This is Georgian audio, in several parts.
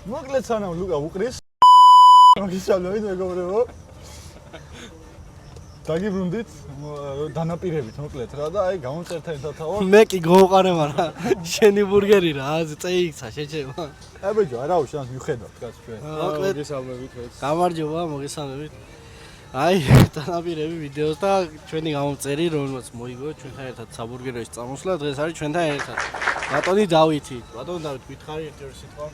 მოკლედ სანამ ლუკა უყრის მოგისალმებით მეგობრებო დაგიბრუნდით დანაპირებით მოკლედ რა და აი გამომწერთა ერთათავად მე კი გავყარება რა შენი ბურგერი რა წეიქცა შეჭება აი ბიჭო არა უშავს მიხედავთ კაც ჩვენ მოგესალმებით მეც გამარჯობა მოგესალმებით აი დანაპირები ვიდეოს და ჩვენი გამომწერი რომელსაც მოიგო ჩვენთან ერთად საბურგეროში წამოსვლა დღეს არის ჩვენთან ერთად ბატონი დავითი ბატონი დავით გითხარი ერთ-ერთი სიტყვა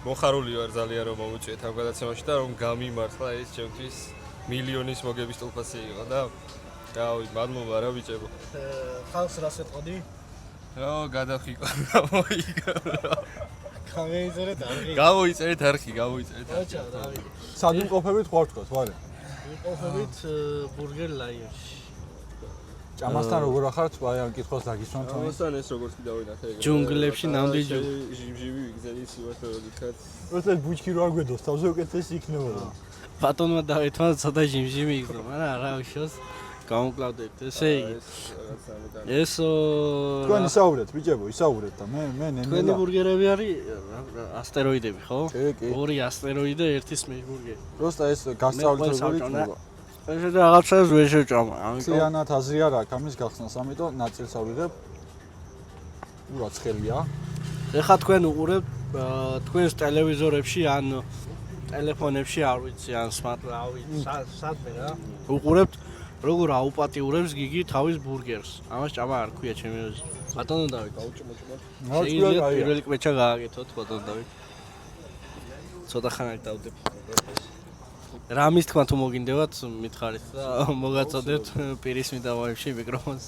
მოხარული ვარ ძალიან რომ მომუჭრეთ ამ გადაცემაში და რომ გამიმართლა ეს ჩემთვის მილიონის მოგების ტოლფასი იყო და რავი მადლობა რა ბიჭებო ხალხს რას ეთყოდი რა გადახიკო მოიგო გამოიწერეთ არხი აჩა დავით სად იმყოფებით ხوارთქოს ვარე იმყოფებით ბურგერ ლაიონში ჭამასთან როგორ ახართ აი ამ კითხვას დაგისვამთ ამასთან ეს როგორც კი დავინახე ჯუნგლებში ნამდვილი ჟიმჟიმი ვიგზელის იმას რომ გითხრათ როცა ბუჩქი რო აგვედოს თავზე უკეთესი იქნებოდა ბატონმა დავითმა ცოტა ჟიმჟიმი იგდო მაგრამ რა უშავს გამოვკლავდეთ ესე იგი ეს თქვენ ისაუბრეთ ბიჭებო ისაუბრეთ და მე ნენელა თქვენი ბურგერები არის ასტეროიდები ხო? კი ორი ასტეროიდე ერთი სმეშ ბურგერი просто ეს გასწავლით როგორ იქნება ეს რაღაცას ვერ შეჭამა ამიტომ ციანად აზრი არ აქვს ამის გახსნას ამიტომ ნაწილს ავიღებ ურაც ხელია ეხლა თქვენ უყურებთ თქვენს ტელევიზორებში ან ტელეფონებში არ ვიცი ან სმარტ რა ვიცი სადმე რა უყურებთ როგორ აუპატიურებს გიგი თავის ბურგერს ამას ჭამა არ ქვია ჩემი აზრით ბატონო დავით აუჭმოჭმო შეიძლება პირველი კვეჩა გააკეთოთ ბატონო დავით ცოტა ხანად დავდებ რა მის თქმა თუ მოგინდებათ მითხარით და მოგაწოდებთ პირის მიდამოებში მიკროფონს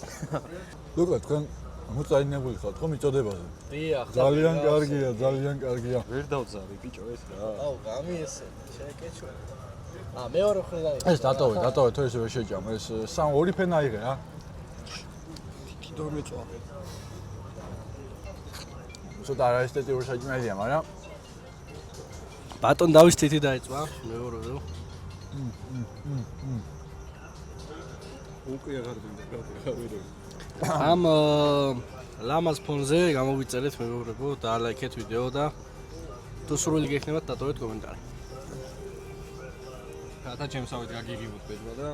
ლუკა თქვენ მოწაინებული ხართ ხო მიწოდებაზე დიახ ძალიან კარგია ვერ დავძარი ბიჭო ეს რა აუ გამიესე შეეკეჩვა მეორე ხრიდან ეს დატოვე თუ ესე ვერ შეჭამ ეს ორი ფენა აიღე რა კიდევ მეწვა ცოტა არაესთეტიური საჭმელია მაგრამ ბატონ დავის თითი დაიწვა მეორეო უკვე აღარ მინდა გავიდე ამ ლამაზ ფონზე გამოვიწერეთ მეგობრებო და ლაიქეთ ვიდეო და თუ სრული გექნებათ დატოვეთ კომენტარი რათა ჩემსავით გაგიგებოთ ბედვა და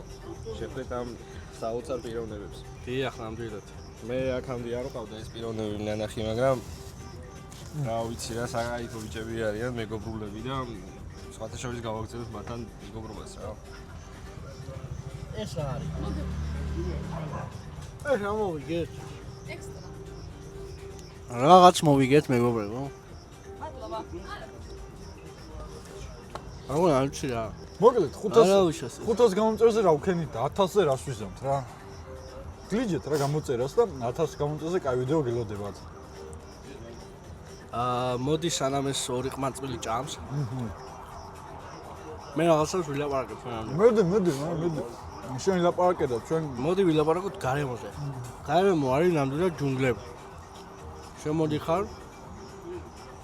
შეხვდეთ ამ საოცარ პიროვნებებს დიახ ნამდვილად მე აქამდე არ ვყავდა ეს პიროვნებები ნანახი მაგრამ რა ვიცი რა საკაიფო ბიჭები არიან მეგობრულები და სხვათა შორის გავაგრძელებთ მათთან მეგობრობას რა ეს რა არის ეს რა მოვიგეთ რაღაც მოვიგეთ მეგობრებო მადლობა აგონ არ ვიცი რა მოკლედ 500 გამომწერზე რა ვქენით და 1000-ზე რას ვიზამთ რა გლიჯეთ რა გამოწერას და 1000 გამომწერზე კაი ვიდეო გელოდებათ მოდი სანამ ეს ორი ყმაწვილი ჭამს მე რაღაცას ვილაპარაკებ ჩვენამდე მოდი შენ ლაპარაკებთ ჩვენ მოდი ვილაპარაკოთ გარემოზე გარემო არის ნამდვილად ჯუნგლები შემოდიხარ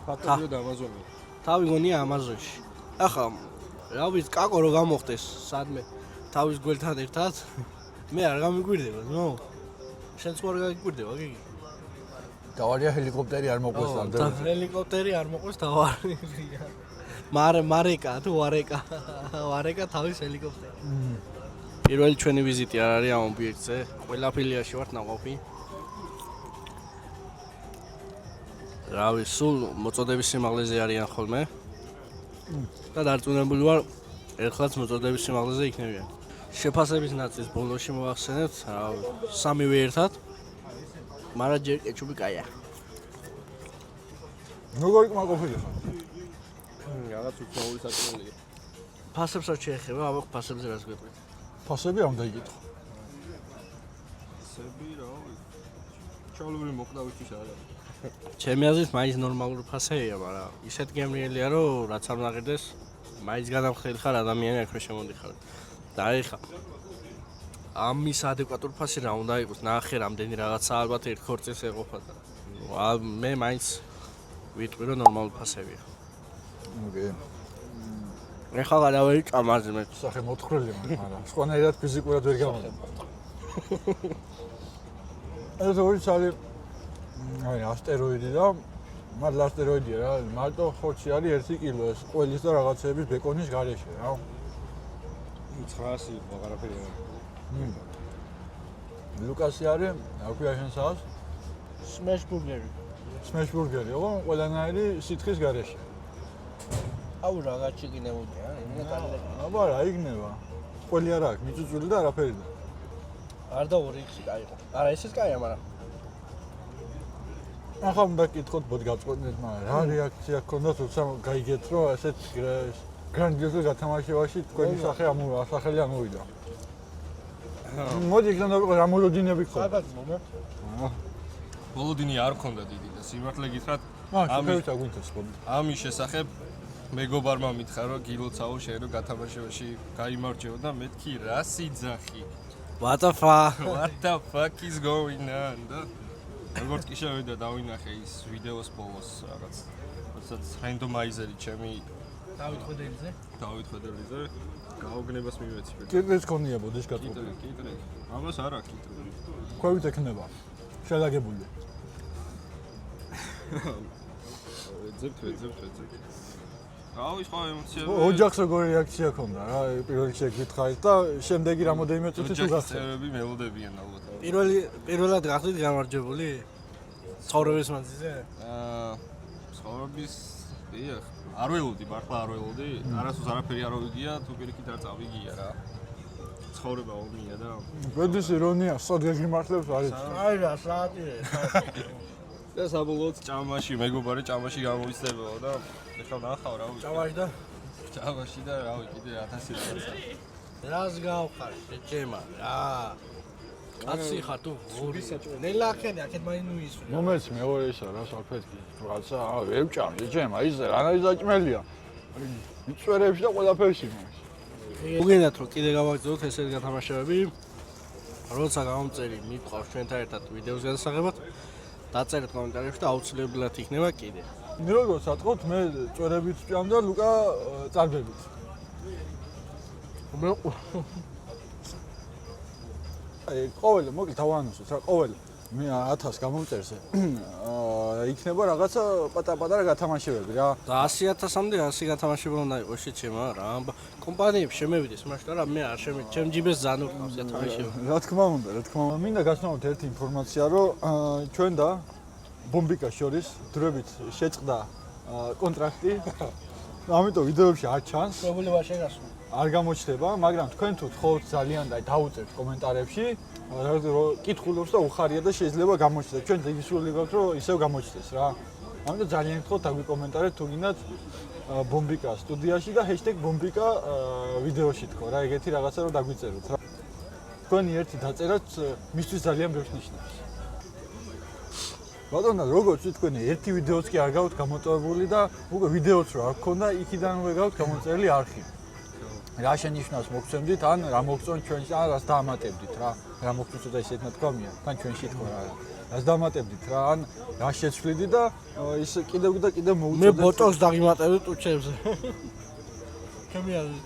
ფაქტობრივად ამაზონია თავი გონია ამაზონში ახლა რა ვიცი კაკო რო გამოხდეს სადმე თავის გველთან ერთად მე არ გამიგვირდება ნო შენც არ გამიგვირდება გიგი დავარია ჰელიკოპტერი არ მოყვეს და ჰელიკოპტერი არ მოყვეს დავარია მარეკა თუ ვარეკა თავის ჰელიკოპტერი პირველი ჩვენი ვიზიტი არ არის ამ ობიექტზე ყველა ფილიაში ვართ ნაყოფი რავი სულ მოწოდების სიმაღლეზე არიან ხოლმე და დარწმუნებული ვარ ერთხელაც მოწოდების სიმაღლეზე იქნებიან შეფასების ნაწილს ბოლოში მოახსენებთ რავი სამივე ერთად მაგრამ ჯერ კეჩუპი კაია როგორ კმაყოფილი ხარ რაღაც უცნაური საჭმელია ფასებსაც შეეხება აბა ფასებზე რას გვეტყვით ფასები არ უნდა იკითხო ფასები რა ჩაოლური მოკლავისთვის არა ჩემი აზრით მაინც ნორმალური ფასებია მაგრამ ისეთ გემრიელია რომ რაც არ ნაღირდეს მაინც განამხდელი ხარ ადამიანი აქ რო შემოდიხარ და ეხა ამის ადეკვატურ ფასი რა უნდა იყოს ნახე რამდენი რაღაცა ალბათ ერთ ქორწილს ეყოფა და მე მაინც ვიტყვი რომ ნორმალური ფასებია ოკეი ეხლა გადავერი ჭამაზე მე სახე მოთხრელი მაგრამ სხვანაირად ფიზიკურად ვერ გამოდი ეს ორი ცალი აი ასტეროიდი და მაგრამ ასტეროიდია რა, მარტო ხორცი არის 1 კილო ეს ყველის და რაღაცეების ბეკონის გარეშე რა. 900 იყო, აღარაფერი არა. ლუკასი არის, აქვია შენ სას, smash burger. smash burger-ი, ხო? ყველანაირი სითხის გარეშე. აუ რაღაც შეგინებოდია, იმენა კარგი. აბა რა იქნება? ყველი არა აქვს, მიწუწული და არაფერი და. არ და 2x კაიო. არა, ესეც კაია, მაგრამ ახლა უნდა გკითხოთ ბოდ გაწყვეტნეთ, მაგრამ რა რეაქცია გქონდათ, როცა გაიგეთ, რომ ასეთ გრანდიოზულ გათამაშებაში თქვენი სახელი ამოვიდა. მოდი იქნება რა მოლოდინები გქონდა. სადაც მომე? ბოლოდინი არ მქონდა დიდი და სიმართლე გითხრათ, ამის აგვინთოს ხო? ამის შესახებ მეგობარმა მითხრა, რომ გილოცაო შენ რომ გათამაშებაში გაიმარჯვეო და მეთქი რა სიძახი. What the fuck? What the fuck is going on? და როგორც კი შევიდა დავინახე ის ვიდეოს ბოლოს რაღაც როდესაც რენდომაიზერი ჩემი დავით ხვედელიძე გაოგნებას მივეცი. კიდეც გქონია ბოდის გაწყვეტილი. კიტრე. ამას არა კიტრე. ქვევით ექნება. შელაგებული. ძებთ. რავი, სხვა ემოციები. ოჯახს როგორი რეაქცია ქონდა რა, პირველ რიგში გითხარით და შემდეგი რამოდენიმე წუთი თუ გახსოვთ. წევრები მელოდებიან ალბათ. პირველად გახდით გამარჯვებული? ცხოვრების მანძილზე? ცხოვრების დიახ, არ ველოდი, მართლა არ ველოდი. არასდროს არაფერი არ ვიგია, თუ პირიქით არ წავიგია რა. ცხოვრება ომია და ბედის ირონია, სად გაგიმართლებს არის. აი რა, საათია. და საბოლოოდ ჭამაში, მეგობარი ჭამაში გამოიცდებოდა და ეხლა ნახავ რა ვიცი. ჭამაში და რავი, კიდე 1000 რაღაცა. რას გავხარ, შეჭემა რა. კაცი ხარ თუ გურისაჭო. ნელა ახენი, აქეთ მაინც ნუისვრი. მომეც მეორე ისა რა საფეთქი. რაღაცა, ვევჭამ, შეჭემა, ის რანაირ საჭმელია. მიწვერებში და ყველაფერში მას. უგენდათ რომ კიდე გავაგზავნოთ ესეთ გათამაშებები. როცა გამომწერი მიყავს ჩვენთან ერთად ვიდეოს გადასაღებად, დაწერეთ კომენტარებში და აუცილებლად იქნება კიდე. როგორც ატყობთ, მე წვერებით ვჭამ და ლუკა წარბებით. აი, ყოველ მოკლედ თავანოსოთ რა, ყოველ მე 1000 გამომწერს. იქნება რაღაცა პატარ-პატარა გათამაშებები რა. და 100.000-მდე 100 გათამაშება უნდა იყოს შეჭემა რა. კომპანიებს შემევიდეს მაშინ რა მე არ შემე ჩემ ჯიბეს ზანურყავს გათამაშება. რა თქმა უნდა. მინდა გასცნობთ ერთი ინფორმაცია, რომ ჩვენ და ბომბიკას შორის დროებით შეწყდა კონტრაქტი. ამიტომ ვიდეოებში არ ჩანს. პრობლემა შეგასული. არ გამოჩნდება, მაგრამ თქვენ თუ თხოვთ ძალიან და დაუწერთ კომენტარებში, კითხულობს და უხარია და შეიძლება გამოჩნდეს. ჩვენ დეგისული გვაქვს, რომ ისევ გამოჩნდეს რა. ამიტომ ძალიან გთხოვთ დაგვიკომენტარეთ თუ გინდათ ბომბიკა სტუდიაში და #ბომბიკა ვიდეოში თქო რა, ეგეთი რაღაცა რომ დაგვიწეროთ რა. თქვენი ერთი დაწერაც მისთვის ძალიან ბევრს ნიშნავს. ბატონო, როგორც თქვენი ერთი ვიდეოც კი არ გავთ გამოტოვებული და უკვე ვიდეოც რო არ გქონდა, იქიდანვე გავთ გამოწერილი არქივი. რა შენიშნავს მოგცემდით, ან რა მოგწონთ ჩვენს, ან რას დაამატებდით რა. რა მოგწონთ და ისეთ ნათქვამია, თან ჩვენში თქო რა. რას დაამატებდით რა, ან რა შეცვლიდით და ის კიდევ და კიდევ მოუწოდეთ. მე ბოტოქს დაგიმატებდი ტუჩებზე. ჩემი აზრით.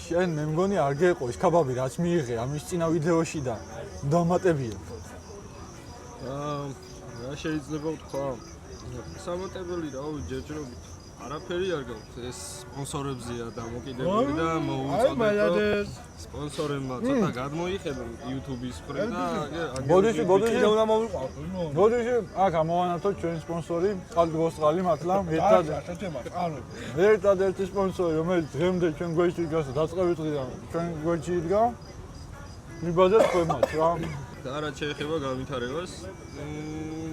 შენ მე მგონი არ გეყო ის ქაბაბი რაც მიიღე ამის წინა ვიდეოში და დამატებია. რა შეიძლება ვთქვა? სამატებელი რა, ჯერჯერობით. არაფერი არ გაქვს, ეს სპონსორებზეა დამოკიდებული და მოუწოდეთ სპონსორებმა ცოტა გადმოიხადონ YouTube-ის მხრიდან და ბოდიში უნდა მოვიყვანო. ბოდიში აქ ამოვანათოთ ჩვენი სპონსორი, ყალბოსტალი მართლა ერთადერთი სპონსორი, რომელიც დღემდე ჩვენ გვერდში დგას და დაწყებით დღიდან ჩვენ გვერდში იდგა. მიბაძეთ ქვემოთ რა. და რა შეეხება განვითარებას?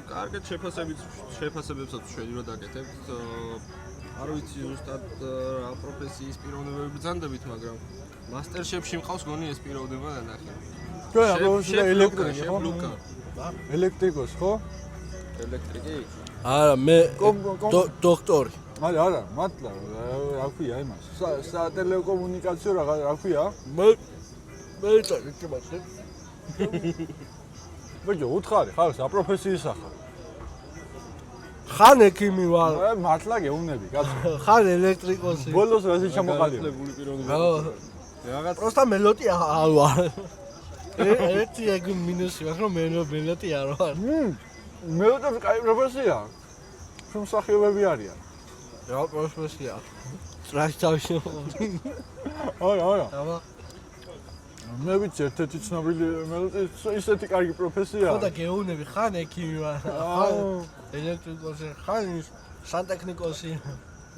კარგად შეფასებებსაც შველი რომ დაკეთებთ. არ ვიცი ზუსტად რა პროფესიის პიროვნებები ბრძანდებით, მაგრამ მასტერშეფში მყავს გონი ეს პიროვნება და ნახე. ჩვენ აბსოლუტურად ელექტრიკი ხო? ლუკა. ელექტრიკოს ხო? ელექტრიკი? არა, მე დოქტორი. არა, მართლა რა ქვია იმას? სატელეკომუნიკაციო რა ქვია? მე ჭამაშე. ბიჭო, უთხარი, ხარ საპროფესიისა ხარ. ხან ექიმი ვარ. მართლა გეუნები, კაცო. ხან ელექტრიკოსი. ბოლოს რაზე ჩამოყალიბე? რაღაც პროსტა მელოტი არ ვარ. ერთი ეგ მინუსი ვარ, რომ მე მელოტი არ ვარ. მელოტი კაი პროფესია. მსახიობები არიან. რა პროფესია? ტრაში თავში. არა. აბა, მე ვიცი ერთ-ერთი ცნობილი ისეთი კარგი პროფესია. ხო და გეუნები ხან ექიმი ვარ. აუ. ელექტრიკოსი ხან სანტექნიკოსი.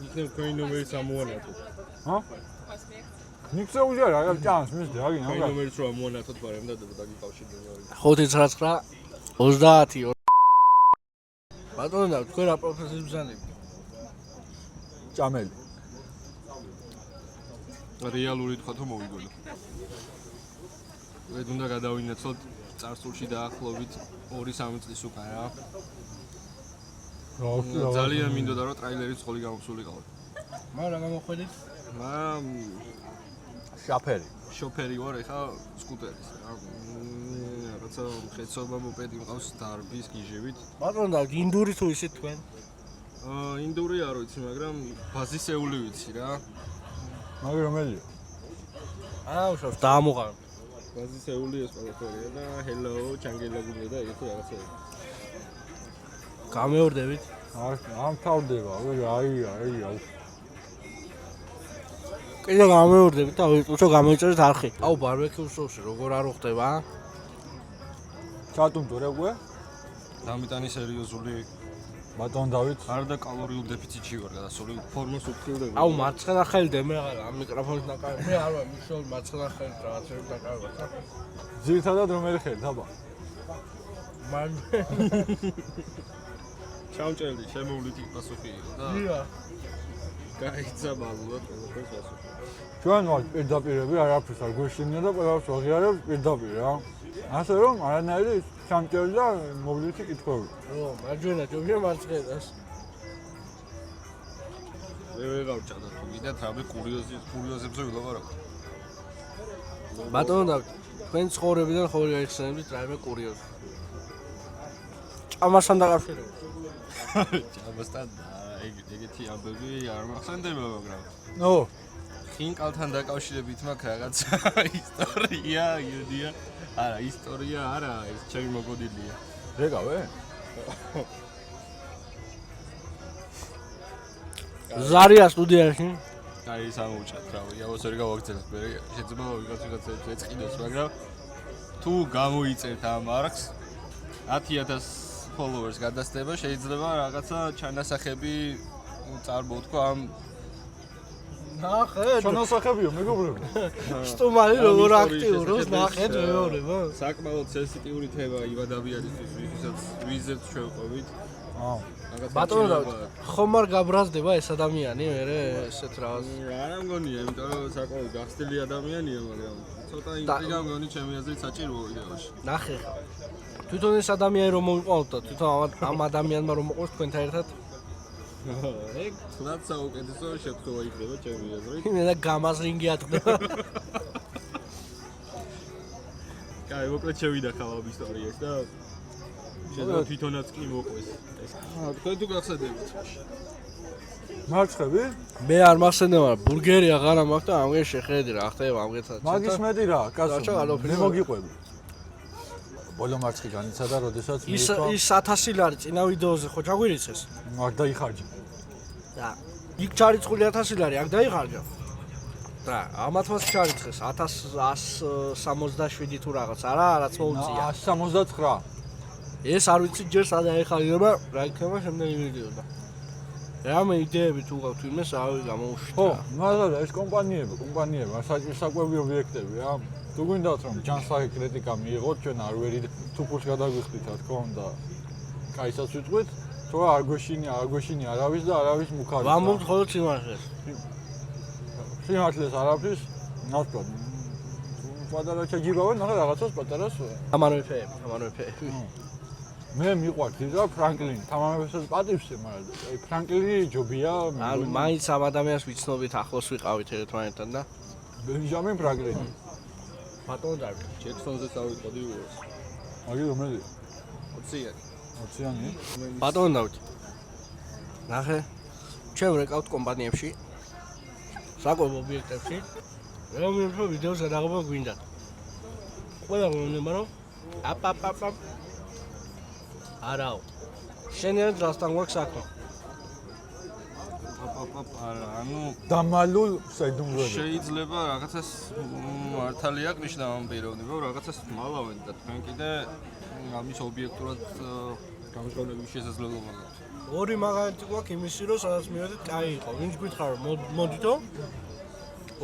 იქნებ თქვენი ნომერიც ამოანათოთ. ჰა? ნიქსე უჟარა, რა ჭანს მის და აგინ თქვენი აღარ. ნომერიც რო ამოანათოთ ბარემ და დაგიკავშირდნენ. 599 30. ბატონო, თქვენ რა პროფესიის ბრძანები? ჭამელი. რეალური თქვა თუ მოვიგონო. ვედ უნდა გადავინაცოთ წარსულში დაახლოებით 2-3 წლის უკან რა. ძალიან მინდოდა რომ ტრეილერიც ხოლი გამოსულიყავი. მაგრამ რა გამოხედით? მაგრამ შაფერი. შოფერი ვარ ეხა სკუტერის რა. რაღაცა ხეცობა მოპედი მყავს დარბის გიჟებით. ბატონო, და ინდური თუ ისე თქვენ? ინდური არ ვიცი, მაგრამ ბაზისეული ვიცი რა. მაგ რომელია? აუ, შევ დაამოყარ. ბაზისეული ეს ყველაფერია და hello, ჩანგელაგუნდა და ეგეთი რაღაცა. გამეორდებით? ამ თავდება, აი. კიდე გამეორდებით და უცო გამოიწერეთ არხი. აუ, ბარბეკიუს სოუსი როგორ არ უხდება? ჩატუნდო რა ყვე? დამიტანი სერიოზული ბატონ დავით. არ და კალორიულ დეფიციტში ვარ გადასული ფორმას უთხილდება. აუ, მარცხენა ხელდე მე ამ მიკროფონის ნაკავი. მე არ ვარ მიშოვლ მარცხენა ხელით რაღაცებს ნაკავი. ძირითადად რომელი ხელი, დაბა? მან ჩამჭერდი შემოვლითი პასუხი იყო და დია. გაიცა მალულად ყველაფერს პასუხი. ჩვენ ვარ პირდაპირები, არაფერს არ გვეშინია და ყველას ვაღიარებთ პირდაპირ რა. ასე რომ არანაირი ჩამჭერდი და მოვლითი კითხვები. ო, მარჯვენა ჯობია მარცხენას. მე ვეღარ ჭადა თუ კიდე თამე კურიოზებზე ვილაპარაკო. ბატონო, თქვენ ცხოვრებიდან ხო გაიხსენებთ რაიმე კურიოზი? ჭამასთან დაკავშირებით. ჭამასთან ეგეთი ამბები არ მახსენდება, მაგრამ ნო, ხინკალთან დაკავშირებით მაქვს რაღაცა ისტორია, იუდია. არა, ისტორია არა, ეს ჩემი მოგოდილია. რეგავე? ზარია სტუდიაში. აი ეს ამოუჭათ რა, იავოს ვერ გავაგზავნოთ, მე შეიძლება ვიღაცა ეწყინოს, მაგრამ თუ გამოიწერთ ამ არქს 10,000 followers გადასდება, შეიძლება რაღაცა ჩანასახები წარმოვთქვა ამ ნახეთ. ჩანასახებიო მეგობრებო. სტუმარი როგორ აქტიურობს, ნახეთ მეორება. საკმაოდ სენსიტიური თემა იმ ადამიანისთვის, ვიზეთ შევყვებით. აა, ბატონო, ხომ არ გაბრაზდება ეს ადამიანი, მე ესეთ რაღაც. არა მგონია, იმიტომ რომ საკმაოდ გახსნილი ადამიანია, მაგრამ ცოტა ინტრიგა მგონი ჩემი აზრით საჭიროა ვიდეოში. ნახე ხა. თვითონ ეს ადამიანი რომ მოვიყვანოთ და თვითონ ამ ადამიანმა რომ მოყოს თქვენთან ერთად, ეგ თლაც საუკეთესო შეფრთხილება იქნება ჩემი აზრით. მე და გამაზრინგი ატყდება. კაი, მოკლედ შევიდახავ ამ ისტორიას და შეიძლება თვითონაც კი მოყვეს ეს. თქვენ თუ გახსენებთ? მარცხები? მე არ მახსენდება, ბურგერი აღარ მაქვს და ამგერ შეხედი რა ხდება ამგერთან. მაგის მეტი რა, კაცო. რა, მე მოგიყვები. ბოლო მარცხი განიცადა, როდესაც ის 1000 ლარი წინა ვიდეოზე ხო ჩაგვირიცეს? აქ დაიხარჯა. და იქ ჩარიცხული 1000 ლარი აქ დაიხარჯა. და ამათვას ჩარიცხეს 1167 თუ რაღაც, არა, რაც მოუწია. 179. ეს არ ვიცი ჯერ სად აიხარება, რა იქნება შემდეგი ვიდეოდა. რამე იდეები თუ გაქვთ იმეს, რავი გამოუშვით. ხო, მაგრამ ეს კომპანიები, საკვები ობიექტები რა. თუ გვინდათ რომ ჯანსაღი კრიტიკა მიიღოთ, ჩვენ არ ვერი თუ ფულს გადაგვიხდით, რა თქმა უნდა. კაისაც ვიტყვით, თუ არ გვეშინი არავის და არავის მუქარი. ვამბობთ ხოლმე სიმართლეს. სიმართლეს არაფრის, ნაცვლად. პატარა ჩაჯიბავენ, ახლა რაღაცას პატარას. ამანვეფეები. მე მიყვართ იზა ფრანკლინი, თამამებსაც პატივსე, მაგრამ აი ფრანკლინი ჯობია. ანუ მაინც ამ ადამიანს ვიცნობით, ახლოს ვიყავით ერთმანეთთან და ბენჯამინ ფრანკლინი. ბატონო დარბი. ჯექსონზე წავიწყდი უოს. აგი რომელი? 20-იანი. 20-იანი? ბატონო დავით. ნახე. ჩვენ ვეკავთ კომპანიებში. საკვებ ობიექტებში. რომელიმე ვიდეოს გადაღება გვინდა. ყველა მომნება რომ აპ. არაო. შენიან დრასთან გვაქვს საქმე. არა, ანუ დამალულ საიდუმლოებად. შეიძლება რაღაცას მართალი აღნიშნა ამ პიროვნება, რაღაცას მალავენ და თქვენ კიდე ამის ობიექტურად გამჟღავნების შესაძლებლობა გაქვთ. ორი მაგალითი გვაქვს იმისი, რომ სადაც მივედით, კაი იყო. ვინც გითხრა რომ მოდითო?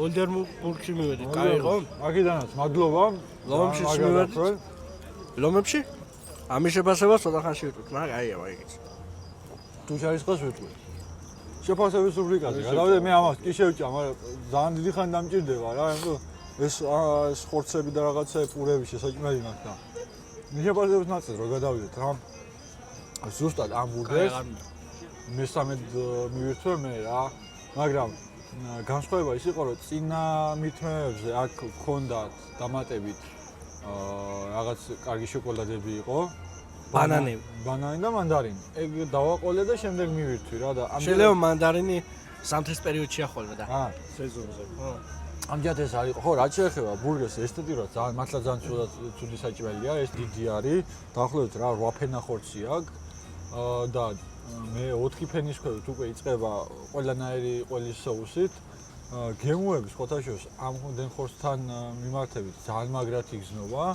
ოლდერბურგში მივედით, კაი იყო? აქედანაც მადლობა. ლომში მივედით. ლომებში? ამის შეფასებას ცოტა ხანში ვიტყვით, მაგრამ კაია მაგით. თუ შარისხას ვიტყვი. შეფასების რუბრიკაზე. გადავიდე მე ამას კი შევჭამ, მაგრამ ძალიან დიდი ხანი დამჭირდება რა, ანუ ეს ხორცები და რაღაცა პურები შესაჭმელი მაქვს და. მე შეფასების ნაწილს რო გადავიდეთ რა. ზუსტად ამ ბურგერს მესამედ მივირთვე მე რა, მაგრამ განსხვავება ის იყო, რომ წინა მითმეებზე აქ გქონდათ დამატებით რაღაც კარგი შოკოლადები იყო. ბანანი და მანდარინი. ეგ დავაყოლე და შემდეგ მივირთვი რა და შეიძლება მანდარინი ზამთრის პერიოდში ახოლმე და სეზონზე. ამჯერად ეს არის, ხო, რაც შეეხება ბურგერს ესთეტიურად ძალიან მართლა ძალიან ცუდი საჭმელია, ეს დიდი არის. დაახლოებით რა 8 ფენა ხორცი აქვს და მე 4 ფენის ქვევით უკვე იწყება ყველანაირი ყველის соусით. გემუების ხოთაშოს ამ ხორცთან მიმართებით ძალიან მაგრად იგზნობა.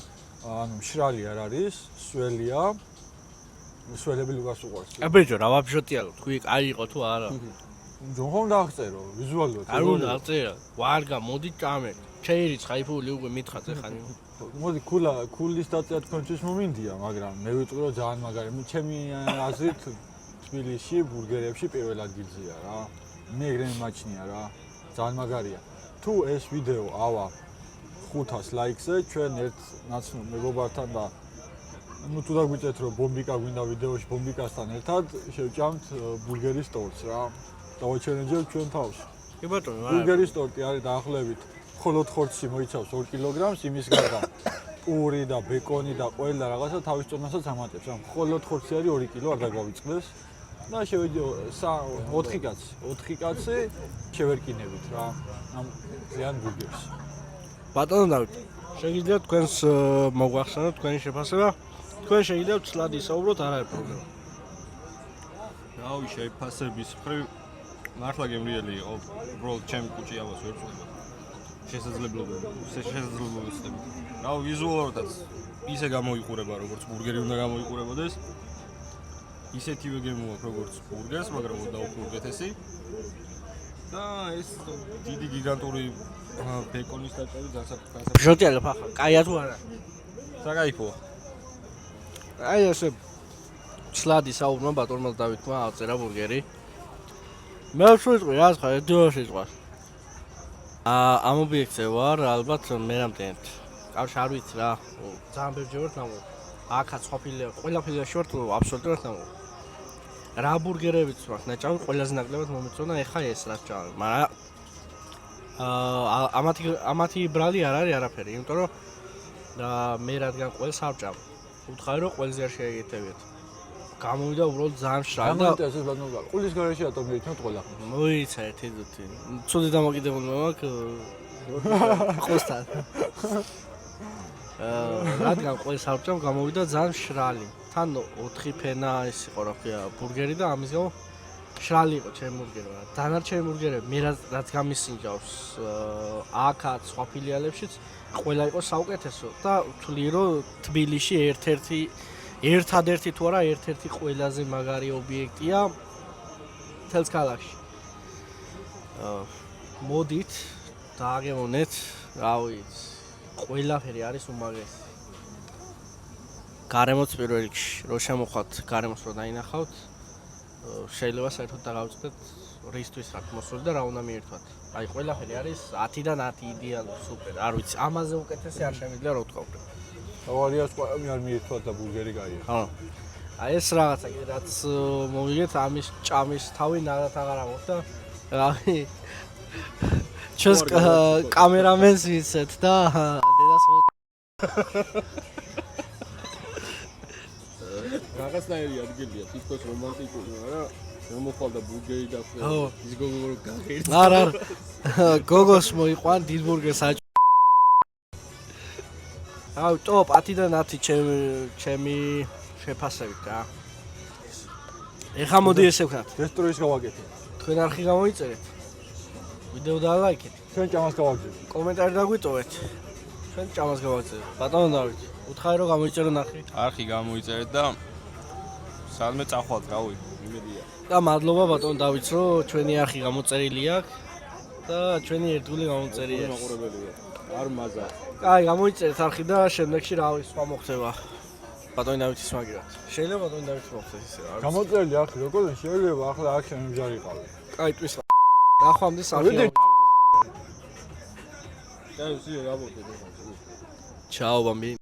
ანუ მშრალი არ არის, სველია. სველები ლუკას უყვარს. აბეჯო რა ვაბჟოტიალო, თქვი კაი იყო თუ არა? ჯონხომ დააღწერო ვიზუალურად. არ უნდა აღწერა. ვარგა, მოდი ჭამე. ჩეირი ცხაიფული უკვე მითხაზე ხანი. მოდი ქულის დაწია თქვენთვის მომინდია, მაგრამ მე ვიტყვი რომ ძალიან მაგარი. ჩემი აზრით თბილისში ბურგერებში პირველ ადგილზეა რა. მე ეგრე მიმაჩნია რა. ძალიან მაგარია. თუ ეს ვიდეო ავა 500 ლაიქზე ჩვენ ერთ ნაცნობ მეგობართან და ну თუ დაგვიწეთ რომ ბომბიკა გვინდა ვიდეოში ბომბიკასთან ერთად შევჭამთ ბურგერის ტორტს რა. დავაჩვენებთ ჩვენ თავს. კი ბატონო, ბურგერის ტორტი არის დაახლოებით მხოლოდ ხორცი მოიცავს 2 კილოგრამს, იმის გარდა პური და ბეკონი და ყველა რაღაცა თავის წონასაც ამატებს. რა მხოლოდ ხორცი არის 2 კილო, არ დაგვავიწყდეს. და შევიდე 4 კაცი შევერკინებით რა. ამ ძალიან ბურგერს. ბატონო დავით, შეგიძლიათ თქვენს მოგვახსენოთ თქვენი შეფასება? თქვენ შეგიძლიათ ცლად ისაუბროთ, არ არის პრობლემა. რავი, შეფასების მხრივ მართლა გემრიელი იყო. უბრალოდ ჩემი კუჭი ამას ვერ წვდება. შესაძლებლობებს ხდება. რავი, ვიზუალურადაც ისე გამოიყურება, როგორც ბურგერი უნდა გამოიყურებოდეს. ისეთივე გემოაქვს როგორც ბურგერს, მაგრამ უნდა უფრო უკეთესი. და ეს დიდი გიგანტური ბეკონის დაჭერი ძალიან ბჟოტიალო ხა, კაია თუ არა? საკაიფოა. აი ესე ცლად ისაუბრმა ბატონმა დავითმა აწერა ბურგერი. მე ვშუიყვი რა ხარ, დიოში ზღვას. ამ ობიექტზე ვარ, ალბათ მე რამდენად. კავშირი არ ვიცი რა, ძალიან ბევრი ვარ ნამო. აქაც ყოფილი, ყველაფერი შორტ აბსოლუტურად ნამო. რა ბურგერებიც ვარ, ნაჭამი ყველაზე ნაკლებად მომეწონა ეხა ეს რაც ჭამე, მაგრამ ამათი ბრალი არ არის არაფერი, იმიტომ რომ მე რადგან ყველს არ ვჭამ. უთხარი რომ ყველზე არ შეეგეთებიათ. გამოვიდა უბრალოდ ძალიან მშრალი და ეს ბატონო, ყულის გარეშე ატომიეთნოთ ყველა. მოიცა ერთი ზუთი. ცუდი დამოკიდებულება მაქვს ყოსთან. რადგან ყველს არ ვჭამ, გამოვიდა ძალიან მშრალი. თან 4 ფენა ის იყო რა ქვია ბურგერი და ამის გამო მშრალი იყო ჩემი ბურგერი. დანარჩენი ბურგერები მე რაც გამისინჯავს აქაც სხვა ფილიალებშიც ყველა იყო საუკეთესო და ვთვლი რომ თბილისში ერთადერთი თუ არა ერთ-ერთი ყველაზე მაგარი ობიექტია თელს ქალაქში. მოდით დააგემოვნეთ, რა ვიცი, ყველაფერი არის უმაღლესი. გარემოც პირველ რიგში, რო შემოხვათ გარემოს რო დაინახავთ, შეიძლება საერთოდ დაგავიწყდეთ რისთვის რა მოსული და რა უნდა მიერთვათ. აი ყველაფერი არის 10-დან 10 იდეალური, სუპერ. არ ვიცი, ამაზე უკეთესი არ შემიძლია რა ვთქვა. ავარიას ყველამი არ მიერთვათ და ბურგერი გაია. ხო. აი ეს რაღაცა კიდე რაც მოვიგეთ ამის ჭამის თავი ნადათ აღარ ამოხ და რავი ჩვენს კამერამენს ვიცეთ და დედას რაღაცნაირი ადგილია, თითქოს რომანტიკული, მაგრამ მომხვალდა ბურგერი და ის გოგო რო გაღერდა. არა, გოგოს მოიყვან დიდ ბურგერს აჭ. აუ, ტოპ 10-დან 10 ჩემი შეფასებით რა. ეხა მოდი ესე ვქნათ. დესტროის გავაკეთე. თქვენ არხი გამოიწერეთ. ვიდეო დაალაიქეთ. ჩვენ ჭამას გავაგზავნეთ. კომენტარი დაგვიტოვეთ. ჩვენ ჭამას გავაგზავნეთ. ბატონო დავით, უთხარი რომ გამოიწერო ნახე. არხი გამოიწერეთ და სადმე წახვალთ, რავი, იმედია. და მადლობა ბატონო დავით, რომ ჩვენი არხი გამოწერილი აქვს და ჩვენი ერთგული გამოწერია. მაყურებელია. არ მაზა. აი, გამოიწერეთ არხი და შემდეგში რა ვიცი, სხვა მოხდება. ბატონი დავითის მაგერად. შეიძლება ბატონი დავით მოხდეს ისე რა. გამოწერილი არხი როგორ შეიძლება ახლა აქ შემიჯარი ყავი. კაი, ტვის. ნახვამდე სახი. და ისე გაბოდე. ჩაო ბამბი.